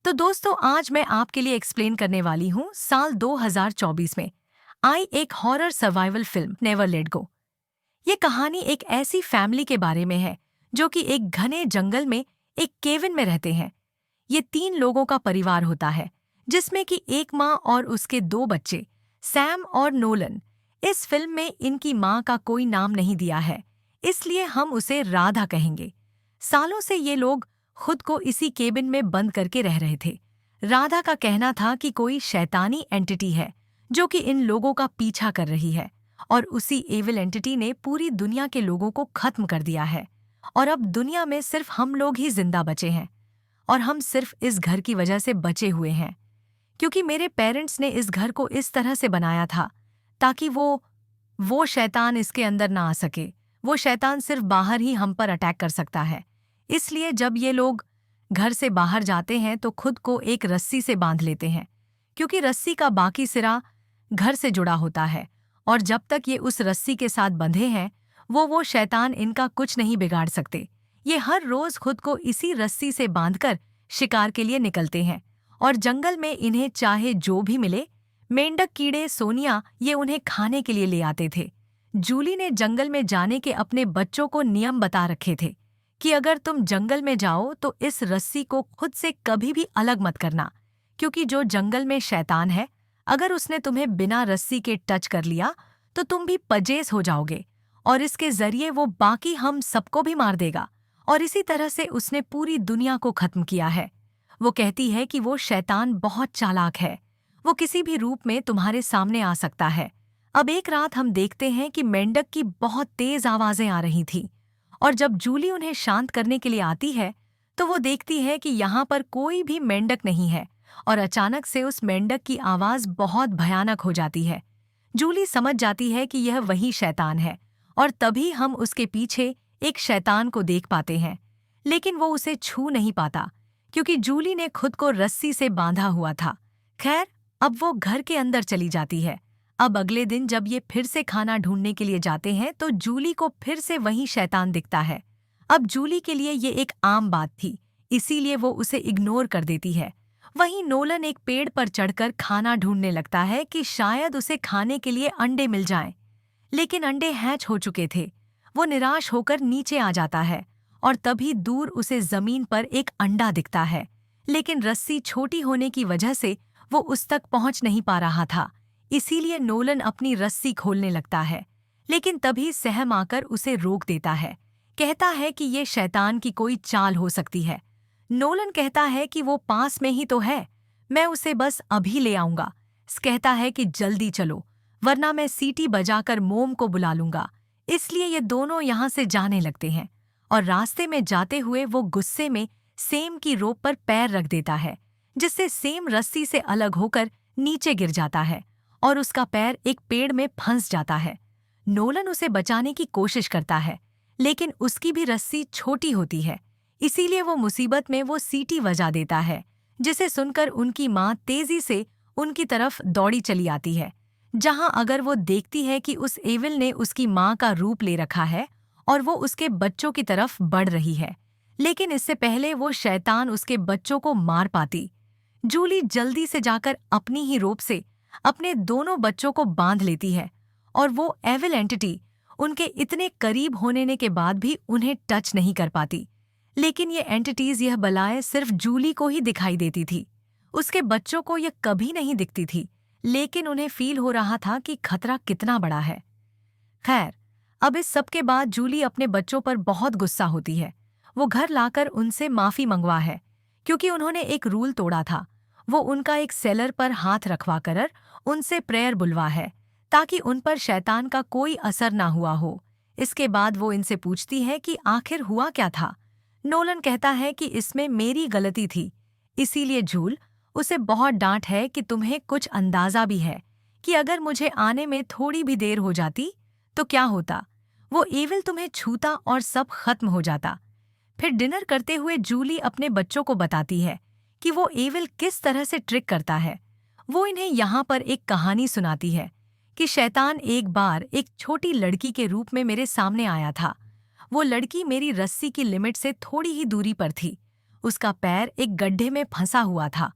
तो दोस्तों आज मैं आपके लिए एक्सप्लेन करने वाली हूँ साल 2024 में आई एक horror survival film never let go. ये कहानी एक ऐसी फैमिली के बारे में है जो कि एक घने जंगल में एक केविन में रहते हैं। ये 3 लोगों का परिवार होता है जिसमें कि एक माँ और उसके 2 बच्चे सैम और नोलन। इस फिल्म में इनकी माँ का कोई नाम नहीं दिया है, इसलिए हम उसे राधा कहेंगे। सालों से ये लोग खुद को इसी केबिन में बंद करके रह रहे थे। राधा का कहना था कि कोई शैतानी एंटिटी है जो कि इन लोगों का पीछा कर रही है और उसी एविल एंटिटी ने पूरी दुनिया के लोगों को खत्म कर दिया है और अब दुनिया में सिर्फ हम लोग ही जिंदा बचे हैं और हम सिर्फ इस घर की वजह से बचे हुए हैं क्योंकि मेरे पेरेंट्स ने इस घर को इस तरह से बनाया था ताकि वो शैतान इसके अंदर ना आ सके। वो शैतान सिर्फ बाहर ही हम पर अटैक कर सकता है। इसलिए जब ये लोग घर से बाहर जाते हैं तो खुद को एक रस्सी से बांध लेते हैं क्योंकि रस्सी का बाकी सिरा घर से जुड़ा होता है और जब तक ये उस रस्सी के साथ बंधे हैं वो शैतान इनका कुछ नहीं बिगाड़ सकते। ये हर रोज खुद को इसी रस्सी से बांधकर शिकार के लिए निकलते हैं और जंगल में इन्हें चाहे जो भी मिले, मेंढक, कीड़े, सोनिया, ये उन्हें खाने के लिए ले आते थे। जूली ने जंगल में जाने के अपने बच्चों को नियम बता रखे थे कि अगर तुम जंगल में जाओ तो इस रस्सी को खुद से कभी भी अलग मत करना क्योंकि जो जंगल में शैतान है, अगर उसने तुम्हें बिना रस्सी के टच कर लिया तो तुम भी पजेस हो जाओगे और इसके जरिए वो बाकी हम सबको भी मार देगा। और इसी तरह से उसने पूरी दुनिया को खत्म किया है। वो कहती है कि वो शैतान बहुत चालाक है, वो किसी भी रूप में तुम्हारे सामने आ सकता है। अब एक रात हम देखते हैं कि मेंढक की बहुत तेज आवाजें आ रही थी और जब जूली उन्हें शांत करने के लिए आती है तो वो देखती है कि यहाँ पर कोई भी मेंढक नहीं है और अचानक से उस मेंढक की आवाज बहुत भयानक हो जाती है। जूली समझ जाती है कि यह वही शैतान है और तभी हम उसके पीछे एक शैतान को देख पाते हैं, लेकिन वो उसे छू नहीं पाता क्योंकि जूली ने खुद को रस्सी से बांधा हुआ था। खैर, अब वो घर के अंदर चली जाती है। अब अगले दिन जब ये फिर से खाना ढूंढने के लिए जाते हैं तो जूली को फिर से वही शैतान दिखता है। अब जूली के लिए ये एक आम बात थी, इसीलिए वो उसे इग्नोर कर देती है। वहीं नोलन एक पेड़ पर चढ़कर खाना ढूंढने लगता है कि शायद उसे खाने के लिए अंडे मिल जाएं, लेकिन अंडे हैच हो चुके थे। वो निराश होकर नीचे आ जाता है और तभी दूर उसे जमीन पर एक अंडा दिखता है, लेकिन रस्सी छोटी होने की वजह से वो उस तक पहुंच नहीं पा रहा था। इसीलिए नोलन अपनी रस्सी खोलने लगता है, लेकिन तभी सहम आकर उसे रोक देता है। कहता है कि ये शैतान की कोई चाल हो सकती है। नोलन कहता है कि वो पास में ही तो है, मैं उसे बस अभी ले आऊंगा। कहता है कि जल्दी चलो वरना मैं सीटी बजाकर मोम को बुला लूंगा। इसलिए ये दोनों यहाँ से जाने लगते हैं और रास्ते में जाते हुए वो गुस्से में सेम की रोप पर पैर रख देता है, जिससे सेम रस्सी से अलग होकर नीचे गिर जाता है और उसका पैर एक पेड़ में फंस जाता है। नोलन उसे बचाने की कोशिश करता है, लेकिन उसकी भी रस्सी छोटी होती है, इसीलिए वो मुसीबत में वो सीटी बजा देता है, जिसे सुनकर उनकी माँ तेजी से उनकी तरफ दौड़ी चली आती है, जहां अगर वो देखती है कि उस एविल ने उसकी माँ का रूप ले रखा है और वो उसके बच्चों की तरफ बढ़ रही है, लेकिन इससे पहले वो शैतान उसके बच्चों को मार पाती। जूली जल्दी से जाकर अपनी ही रोप से अपने दोनों बच्चों को बांध लेती है और वो एविल एंटिटी उनके इतने करीब होने के बाद भी उन्हें टच नहीं कर पाती। लेकिन ये एंटिटीज, यह बलाएं सिर्फ जूली को ही दिखाई देती थी, उसके बच्चों को यह कभी नहीं दिखती थी, लेकिन उन्हें फील हो रहा था कि खतरा कितना बड़ा है। खैर, अब इस सब के बाद जूली अपने बच्चों पर बहुत गुस्सा होती है। वो घर लाकर उनसे माफी मंगवा है क्योंकि उन्होंने एक रूल तोड़ा था। वो उनका एक सेलर पर हाथ रखवा कर उनसे प्रेयर बुलवा है ताकि उन पर शैतान का कोई असर ना हुआ हो। इसके बाद वो इनसे पूछती है कि आखिर हुआ क्या था। नोलन कहता है कि इसमें मेरी गलती थी, इसीलिए जूल उसे बहुत डांट है कि तुम्हें कुछ अंदाजा भी है कि अगर मुझे आने में थोड़ी भी देर हो जाती तो क्या होता, वो एविल तुम्हें छूता और सब खत्म हो जाता। फिर डिनर करते हुए जूली अपने बच्चों को बताती है कि वो एविल किस तरह से ट्रिक करता है। वो इन्हें यहाँ पर एक कहानी सुनाती है कि शैतान एक बार एक छोटी लड़की के रूप में मेरे सामने आया था। वो लड़की मेरी रस्सी की लिमिट से थोड़ी ही दूरी पर थी। उसका पैर एक गड्ढे में फंसा हुआ था।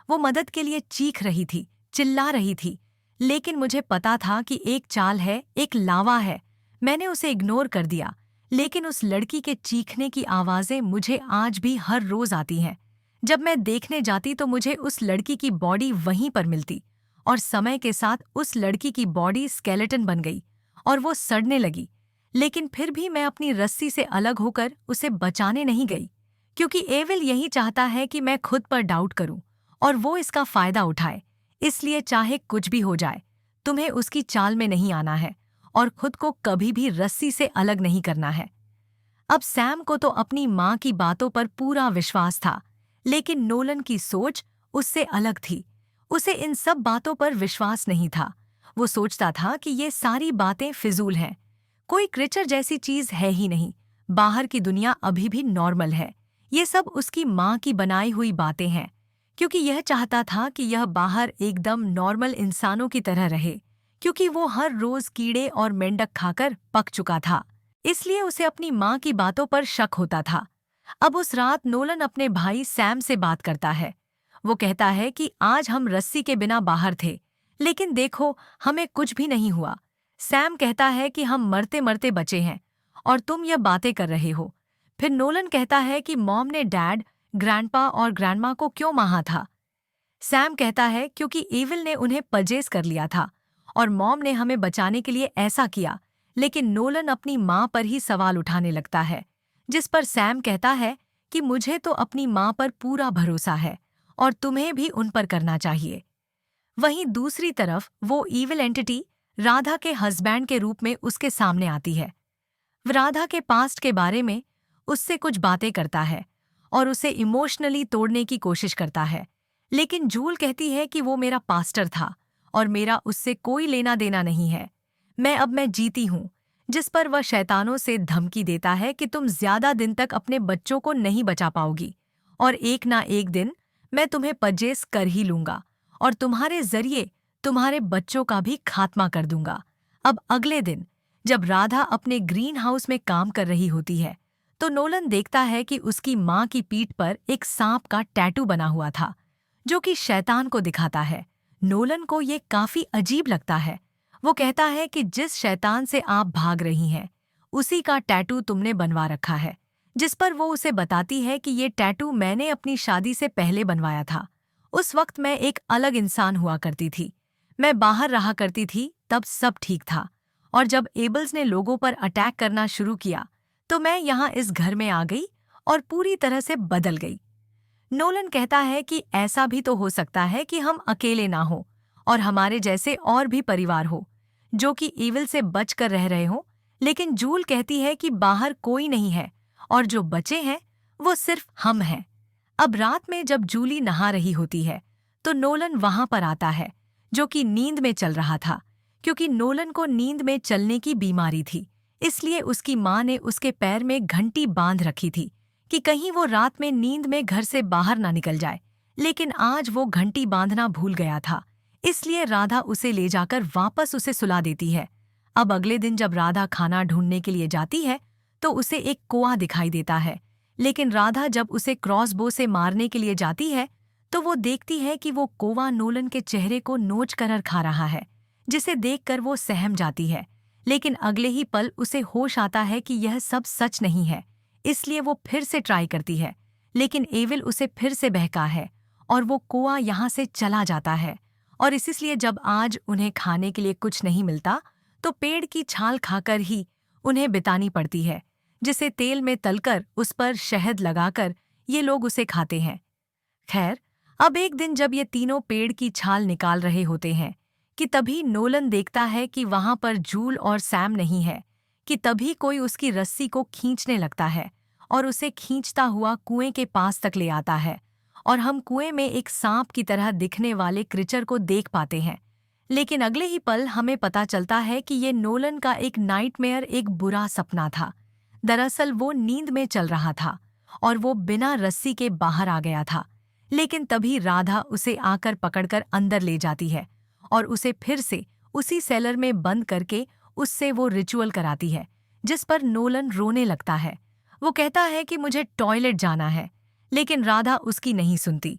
वो मदद के लिए चीख रही थी, चिल्ला रही थी, लेकिन मुझे पता था कि एक चाल है, एक लावा है। मैंने उसे इग्नोर कर दिया, लेकिन उस लड़की के चीखने की आवाज़ें मुझे आज भी हर रोज़ आती हैं। जब मैं देखने जाती तो मुझे उस लड़की की बॉडी वहीं पर मिलती, और समय के साथ उस लड़की की बॉडी स्केलेटन बन गई और वो सड़ने लगी। लेकिन फिर भी मैं अपनी रस्सी से अलग होकर उसे बचाने नहीं गई, क्योंकि एविल यही चाहता है कि मैं खुद पर डाउट करूं और वो इसका फायदा उठाए। इसलिए चाहे कुछ भी हो जाए, तुम्हें उसकी चाल में नहीं आना है और खुद को कभी भी रस्सी से अलग नहीं करना है। अब सैम को तो अपनी माँ की बातों पर पूरा विश्वास था, लेकिन नोलन की सोच उससे अलग थी। उसे इन सब बातों पर विश्वास नहीं था। वो सोचता था कि ये सारी बातें फिजूल हैं। कोई क्रिएचर जैसी चीज है ही नहीं। बाहर की दुनिया अभी भी नॉर्मल है। ये सब उसकी माँ की बनाई हुई बातें हैं, क्योंकि यह चाहता था कि यह बाहर एकदम नॉर्मल इंसानों की तरह रहे, क्योंकि वो हर रोज कीड़े और मेंढक खाकर पक चुका था। इसलिए उसे अपनी माँ की बातों पर शक होता था। अब उस रात नोलन अपने भाई सैम से बात करता है। वो कहता है कि आज हम रस्सी के बिना बाहर थे, लेकिन देखो हमें कुछ भी नहीं हुआ। सैम कहता है कि हम मरते मरते बचे हैं और तुम यह बातें कर रहे हो। फिर नोलन कहता है कि मॉम ने डैड, ग्रैंडपा और ग्रैंडमा को क्यों मारा था। सैम कहता है क्योंकि एविल ने उन्हें पजेस कर लिया था और मॉम ने हमें बचाने के लिए ऐसा किया। लेकिन नोलन अपनी माँ पर ही सवाल उठाने लगता है, जिस पर सैम कहता है कि मुझे तो अपनी माँ पर पूरा भरोसा है और तुम्हें भी उन पर करना चाहिए। वहीं दूसरी तरफ वो ईविल एंटिटी राधा के हस्बैंड के रूप में उसके सामने आती है। वो राधा के पास्ट के बारे में उससे कुछ बातें करता है और उसे इमोशनली तोड़ने की कोशिश करता है, लेकिन जूल कहती है कि वो मेरा पास्टर था और मेरा उससे कोई लेना देना नहीं है। मैं जीती हूँ, जिस पर वह शैतानों से धमकी देता है कि तुम ज्यादा दिन तक अपने बच्चों को नहीं बचा पाओगी और एक ना एक दिन मैं तुम्हें पजेस कर ही लूंगा और तुम्हारे जरिए तुम्हारे बच्चों का भी खात्मा कर दूंगा। अब अगले दिन जब राधा अपने ग्रीन हाउस में काम कर रही होती है, तो नोलन देखता है कि उसकी माँ की पीठ पर एक सांप का टैटू बना हुआ था, जो कि शैतान को दिखाता है। नोलन को ये काफी अजीब लगता है। वो कहता है कि जिस शैतान से आप भाग रही हैं, उसी का टैटू तुमने बनवा रखा है, जिस पर वो उसे बताती है कि ये टैटू मैंने अपनी शादी से पहले बनवाया था। उस वक्त मैं एक अलग इंसान हुआ करती थी। मैं बाहर रहा करती थी, तब सब ठीक था। और जब एबल्स ने लोगों पर अटैक करना शुरू किया, तो मैं यहाँ इस घर में आ गई और पूरी तरह से बदल गई। नोलन कहता है कि ऐसा भी तो हो सकता है कि हम अकेले ना हो और हमारे जैसे और भी परिवार हो जो कि ईविल से बच कर रह रहे हो, लेकिन जूल कहती है कि बाहर कोई नहीं है और जो बचे हैं वो सिर्फ हम हैं। अब रात में जब जूली नहा रही होती है, तो नोलन वहां पर आता है, जो कि नींद में चल रहा था। क्योंकि नोलन को नींद में चलने की बीमारी थी, इसलिए उसकी माँ ने उसके पैर में घंटी बांध रखी थी कि कहीं वो रात में नींद में घर से बाहर ना निकल जाए। लेकिन आज वो घंटी बांधना भूल गया था, इसलिए राधा उसे ले जाकर वापस उसे सुला देती है। अब अगले दिन जब राधा खाना ढूंढने के लिए जाती है, तो उसे एक कुआं दिखाई देता है। लेकिन राधा जब उसे क्रॉसबो से मारने के लिए जाती है, तो वो देखती है कि वो कुआं नोलन के चेहरे को नोच कर खा रहा है, जिसे देखकर वो सहम जाती है। लेकिन अगले ही पल उसे होश आता है कि यह सब सच नहीं है, इसलिए वो फिर से ट्राई करती है। लेकिन एविल उसे फिर से बहका है और वो कुआं यहाँ से चला जाता है। और इसलिए जब आज उन्हें खाने के लिए कुछ नहीं मिलता, तो पेड़ की छाल खाकर ही उन्हें बितानी पड़ती है, जिसे तेल में तलकर उस पर शहद लगाकर ये लोग उसे खाते हैं। खैर, अब एक दिन जब ये तीनों पेड़ की छाल निकाल रहे होते हैं, कि तभी नोलन देखता है कि वहां पर जूल और सैम नहीं है। कि तभी कोई उसकी रस्सी को खींचने लगता है और उसे खींचता हुआ कुएं के पास तक ले आता है, और हम कुएं में एक सांप की तरह दिखने वाले क्रिएचर को देख पाते हैं। लेकिन अगले ही पल हमें पता चलता है कि ये नोलन का एक नाइटमेयर, एक बुरा सपना था। दरअसल वो नींद में चल रहा था और वो बिना रस्सी के बाहर आ गया था। लेकिन तभी राधा उसे आकर पकड़कर अंदर ले जाती है और उसे फिर से उसी सेलर में बंद करके उससे वो रिचुअल कराती है, जिस पर नोलन रोने लगता है। वो कहता है कि मुझे टॉयलेट जाना है, लेकिन राधा उसकी नहीं सुनती।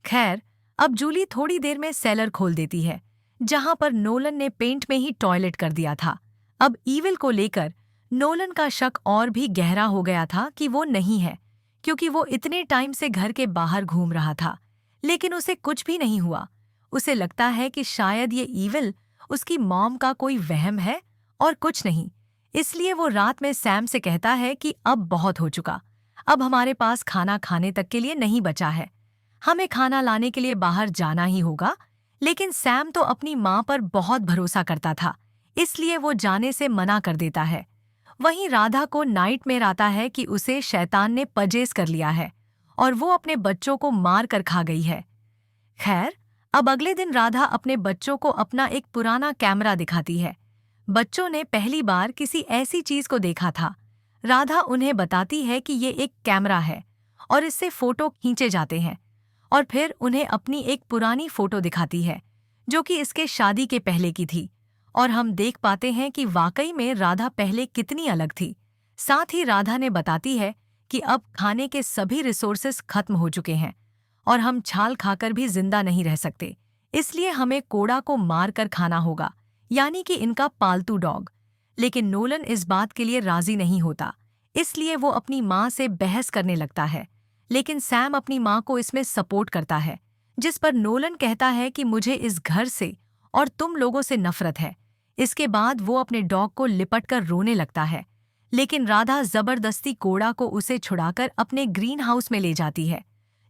खैर, अब जूली थोड़ी देर में सेलर खोल देती है, जहां पर नोलन ने पेंट में ही टॉयलेट कर दिया था। अब ईविल को लेकर नोलन का शक और भी गहरा हो गया था कि वो नहीं है, क्योंकि वो इतने टाइम से घर के बाहर घूम रहा था, लेकिन उसे कुछ भी नहीं हुआ। उसे लगता है कि शायद ये ईविल उसकी मॉम का कोई वहम है और कुछ नहीं। इसलिए वो रात में सैम से कहता है कि अब बहुत हो चुका, अब हमारे पास खाना खाने तक के लिए नहीं बचा है, हमें खाना लाने के लिए बाहर जाना ही होगा। लेकिन सैम तो अपनी माँ पर बहुत भरोसा करता था, इसलिए वो जाने से मना कर देता है। वहीं राधा को नाइटमेयर आता है कि उसे शैतान ने पजेस कर लिया है और वो अपने बच्चों को मार कर खा गई है। खैर, अब अगले दिन राधा अपने बच्चों को अपना एक पुराना कैमरा दिखाती है। बच्चों ने पहली बार किसी ऐसी चीज को देखा था। राधा उन्हें बताती है कि ये एक कैमरा है और इससे फोटो खींचे जाते हैं, और फिर उन्हें अपनी एक पुरानी फोटो दिखाती है जो कि इसके शादी के पहले की थी। और हम देख पाते हैं कि वाकई में राधा पहले कितनी अलग थी। साथ ही राधा ने बताती है कि अब खाने के सभी रिसोर्सेस खत्म हो चुके हैं और हम छाल खाकर भी जिंदा नहीं रह सकते, इसलिए हमें कोड़ा को मार कर खाना होगा, यानी कि इनका पालतू डॉग। लेकिन नोलन इस बात के लिए राजी नहीं होता, इसलिए वो अपनी माँ से बहस करने लगता है। लेकिन सैम अपनी माँ को इसमें सपोर्ट करता है, जिस पर नोलन कहता है कि मुझे इस घर से और तुम लोगों से नफरत है। इसके बाद वो अपने डॉग को लिपट कर रोने लगता है, लेकिन राधा जबरदस्ती कोड़ा को उसे छुड़ाकर अपने ग्रीन हाउस में ले जाती है।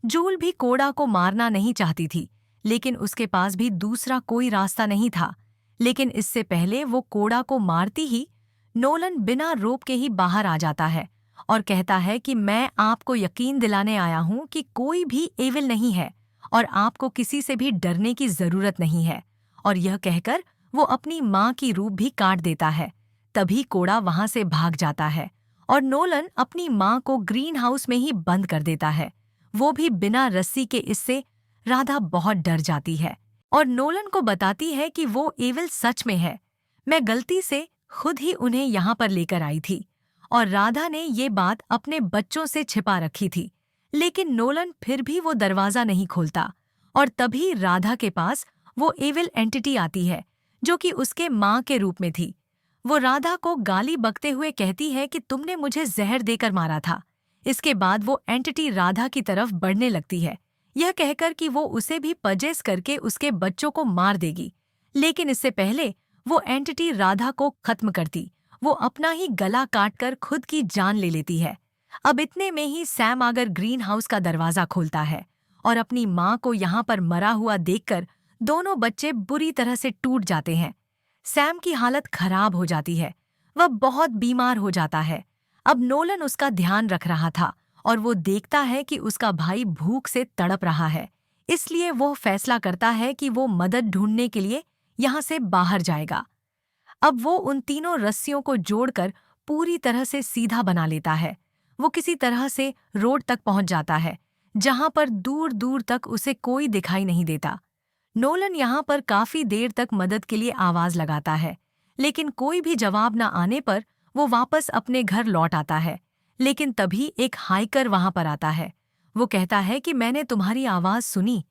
जूल भी कोड़ा को मारना नहीं चाहती थी, लेकिन उसके पास भी दूसरा कोई रास्ता नहीं था। लेकिन इससे पहले वो कोड़ा को मारती ही नोलन बिना रोप के ही बाहर आ जाता है और कहता है कि मैं आपको यकीन दिलाने आया हूं कि कोई भी एविल नहीं है और आपको किसी से भी डरने की जरूरत नहीं है। और यह कहकर वो अपनी माँ की रूप भी काट देता है। तभी कोड़ा वहां से भाग जाता है और नोलन अपनी माँ को ग्रीन हाउस में ही बंद कर देता है, वो भी बिना रस्सी के। इससे राधा बहुत डर जाती है और नोलन को बताती है कि वो एविल सच में है, मैं गलती से खुद ही उन्हें यहाँ पर लेकर आई थी और राधा ने ये बात अपने बच्चों से छिपा रखी थी। लेकिन नोलन फिर भी वो दरवाज़ा नहीं खोलता और तभी राधा के पास वो एविल एंटिटी आती है जो कि उसके माँ के रूप में थी। वो राधा को गाली बकते हुए कहती है कि तुमने मुझे जहर देकर मारा था। इसके बाद वो एंटिटी राधा की तरफ बढ़ने लगती है, यह कहकर कि वो उसे भी पजेस करके उसके बच्चों को मार देगी। लेकिन इससे पहले वो एंटिटी राधा को खत्म करती, वो अपना ही गला काटकर खुद की जान ले लेती है। अब इतने में ही सैम आकर ग्रीन हाउस का दरवाजा खोलता है और अपनी माँ को यहाँ पर मरा हुआ देखकर दोनों बच्चे बुरी तरह से टूट जाते हैं। सैम की हालत खराब हो जाती है, वह बहुत बीमार हो जाता है। अब नोलन उसका ध्यान रख रहा था और वो देखता है कि उसका भाई भूख से तड़प रहा है, इसलिए वो फैसला करता है कि वो मदद ढूंढने के लिए यहाँ से बाहर जाएगा। अब वो उन तीनों रस्सियों को जोड़कर पूरी तरह से सीधा बना लेता है। वो किसी तरह से रोड तक पहुंच जाता है, जहां पर दूर दूर तक उसे कोई दिखाई नहीं देता। नोलन यहाँ पर काफी देर तक मदद के लिए आवाज लगाता है, लेकिन कोई भी जवाब न आने पर वो वापस अपने घर लौट आता है। लेकिन तभी एक हाइकर वहां पर आता है। वो कहता है कि मैंने तुम्हारी आवाज सुनी,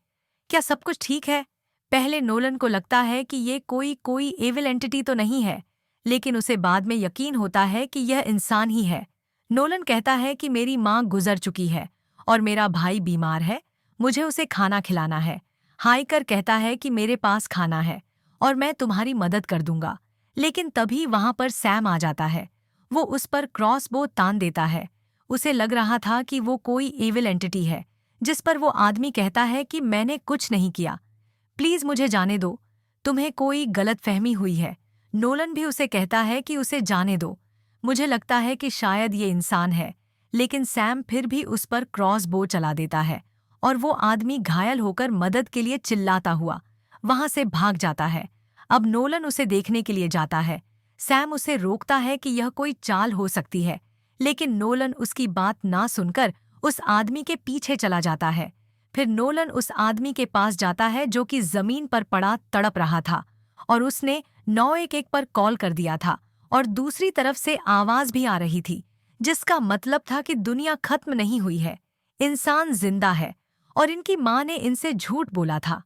क्या सब कुछ ठीक है? पहले नोलन को लगता है कि ये कोई एविल एंटिटी तो नहीं है, लेकिन उसे बाद में यकीन होता है कि यह इंसान ही है। नोलन कहता है कि मेरी माँ गुजर चुकी है और मेरा भाई बीमार है, मुझे उसे खाना खिलाना है। हाइकर कहता है कि मेरे पास खाना है और मैं तुम्हारी मदद कर दूंगा। लेकिन तभी वहां पर सैम आ जाता है। वो उस पर क्रॉसबो तान देता है। उसे लग रहा था कि वो कोई एविल एंटिटी है, जिस पर वो आदमी कहता है कि मैंने कुछ नहीं किया, प्लीज मुझे जाने दो, तुम्हें कोई गलतफहमी हुई है। नोलन भी उसे कहता है कि उसे जाने दो, मुझे लगता है कि शायद ये इंसान है। लेकिन सैम फिर भी उस पर क्रॉसबो चला देता है और वो आदमी घायल होकर मदद के लिए चिल्लाता हुआ वहां से भाग जाता है। अब नोलन उसे देखने के लिए जाता है। सैम उसे रोकता है कि यह कोई चाल हो सकती है, लेकिन नोलन उसकी बात ना सुनकर उस आदमी के पीछे चला जाता है। फिर नोलन उस आदमी के पास जाता है जो कि जमीन पर पड़ा तड़प रहा था और उसने 911 पर कॉल कर दिया था और दूसरी तरफ से आवाज भी आ रही थी, जिसका मतलब था कि दुनिया खत्म नहीं हुई है। इंसान जिंदा है और इनकी माँ ने इनसे झूठ बोला था।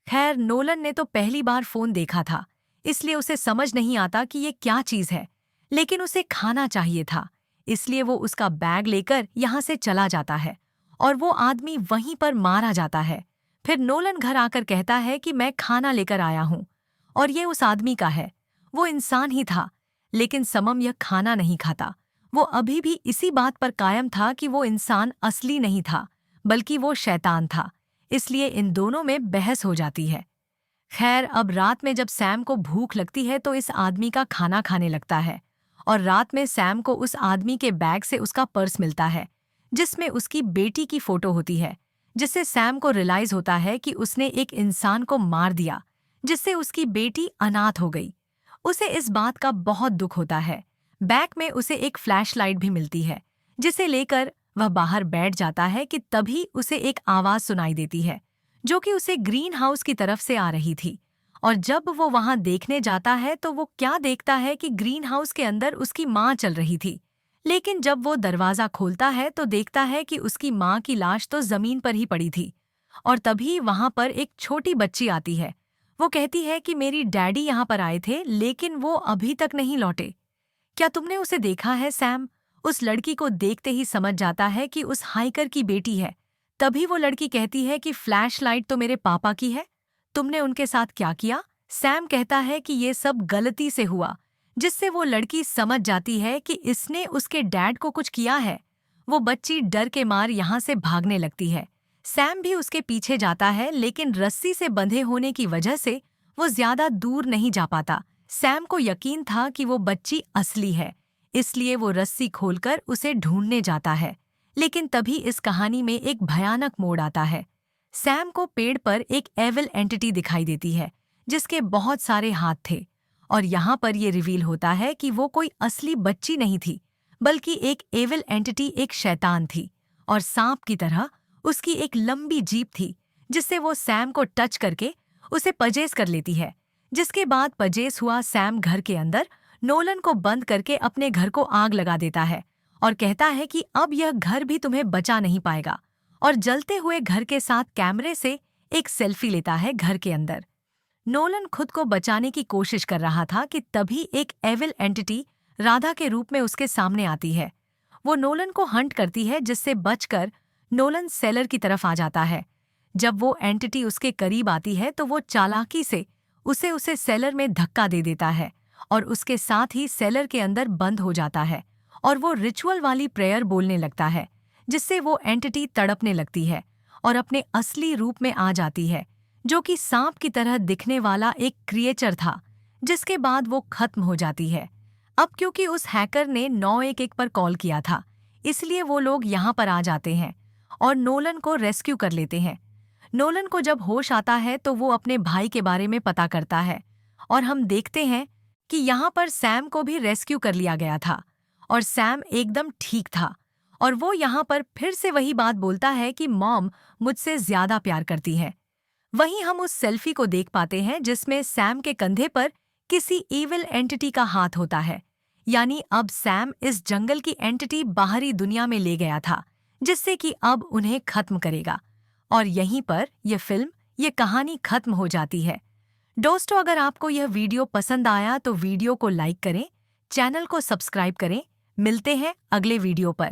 खैर, नोलन ने तो पहली बार फोन देखा था, इसलिए उसे समझ नहीं आता कि ये क्या चीज है, लेकिन उसे खाना चाहिए था, इसलिए वो उसका बैग लेकर यहाँ से चला जाता है और वो आदमी वहीं पर मारा जाता है। फिर नोलन घर आकर कहता है कि मैं खाना लेकर आया हूँ, और ये उस आदमी का है। वो इंसान ही था, लेकिन समम यह खाना नहीं खाता। वो अभी भी इसी बात पर कायम था कि वो इंसान असली नहीं था, बल्कि वो शैतान था। इसलिए इन दोनों में बहस हो जाती है। खैर, अब रात में जब सैम को भूख लगती है तो इस आदमी का खाना खाने लगता है, और रात में सैम को उस आदमी के बैग से उसका पर्स मिलता है, जिसमें उसकी बेटी की फोटो होती है, जिससे सैम को रियलाइज होता है कि उसने एक इंसान को मार दिया, जिससे उसकी बेटी अनाथ हो गई। उसे इस बात का बहुत दुख होता है। बैग में उसे एक फ्लैशलाइट भी मिलती है, जिसे लेकर वह बाहर बैठ जाता है कि तभी उसे एक आवाज सुनाई देती है, जो कि उसे ग्रीन हाउस की तरफ से आ रही थी। और जब वो वहां देखने जाता है तो वो क्या देखता है कि ग्रीन हाउस के अंदर उसकी माँ चल रही थी। लेकिन जब वो दरवाजा खोलता है तो देखता है कि उसकी माँ की लाश तो जमीन पर ही पड़ी थी। और तभी वहां पर एक छोटी बच्ची आती है। वो कहती है कि मेरी डैडी यहाँ पर आए थे, लेकिन वो अभी तक नहीं लौटे। क्या तुमने उसे देखा है, सैम? उस लड़की को देखते ही समझ जाता है कि उस हाइकर की बेटी है। तभी वो लड़की कहती है कि फ्लैशलाइट तो मेरे पापा की है। तुमने उनके साथ क्या किया? सैम कहता है कि ये सब गलती से हुआ, जिससे वो लड़की समझ जाती है कि इसने उसके डैड को कुछ किया है। वो बच्ची डर के मार यहाँ से भागने लगती है। सैम भी उसके पीछे जाता है, लेकिन रस्सी से बंधे होने की वजह से वो ज्यादा दूर नहीं जा पाता। सैम को यकीन था कि वो बच्ची असली है, इसलिए वो रस्सी खोलकर उसे ढूंढने जाता है। लेकिन तभी इस कहानी में एक भयानक मोड़ आता है। सैम को पेड़ पर एक एविल एंटिटी दिखाई देती है, जिसके बहुत सारे हाथ थे। और यहाँ पर ये रिवील होता है कि वो कोई असली बच्ची नहीं थी, बल्कि एक एविल एंटिटी, एक शैतान थी। और सांप की तरह उसकी एक लंबी जीभ थी, जिससे वो सैम को टच करके उसे पजेस कर लेती है। जिसके बाद पजेस हुआ सैम घर के अंदर नोलन को बंद करके अपने घर को आग लगा देता है और कहता है कि अब यह घर भी तुम्हें बचा नहीं पाएगा। और जलते हुए घर के साथ कैमरे से एक सेल्फी लेता है घर के अंदर। नोलन खुद को बचाने की कोशिश कर रहा था कि तभी एक एविल एंटिटी राधा के रूप में उसके सामने आती है। वो नोलन को हंट करती है, जिससे बचकर नोलन सेलर की तरफ आ जाता है। जब वो एंटिटी उसके करीब आती है तो वो चालाकी से उसे सेलर में धक्का दे देता है और उसके साथ ही सेलर के अंदर बंद हो जाता है। और वो रिचुअल वाली प्रेयर बोलने लगता है, जिससे वो एंटिटी तड़पने लगती है और अपने असली रूप में आ जाती है, जो कि सांप की तरह दिखने वाला एक क्रिएचर था। जिसके बाद वो खत्म हो जाती है। अब क्योंकि उस हैकर ने 911 पर कॉल किया था, इसलिए वो लोग यहाँ पर आ जाते हैं और नोलन को रेस्क्यू कर लेते हैं। नोलन को जब होश आता है तो वो अपने भाई के बारे में पता करता है, और हम देखते हैं कि यहाँ पर सैम को भी रेस्क्यू कर लिया गया था और सैम एकदम ठीक था। और वो यहाँ पर फिर से वही बात बोलता है कि मॉम मुझसे ज्यादा प्यार करती है। वहीं हम उस सेल्फी को देख पाते हैं जिसमें सैम के कंधे पर किसी इविल एंटिटी का हाथ होता है। यानी अब सैम इस जंगल की एंटिटी बाहरी दुनिया में ले गया था, जिससे कि अब उन्हें खत्म करेगा। और यहीं पर ये कहानी खत्म हो जाती है। दोस्तों, अगर आपको यह वीडियो पसंद आया तो वीडियो को लाइक करें, चैनल को सब्सक्राइब करें। मिलते हैं अगले वीडियो पर।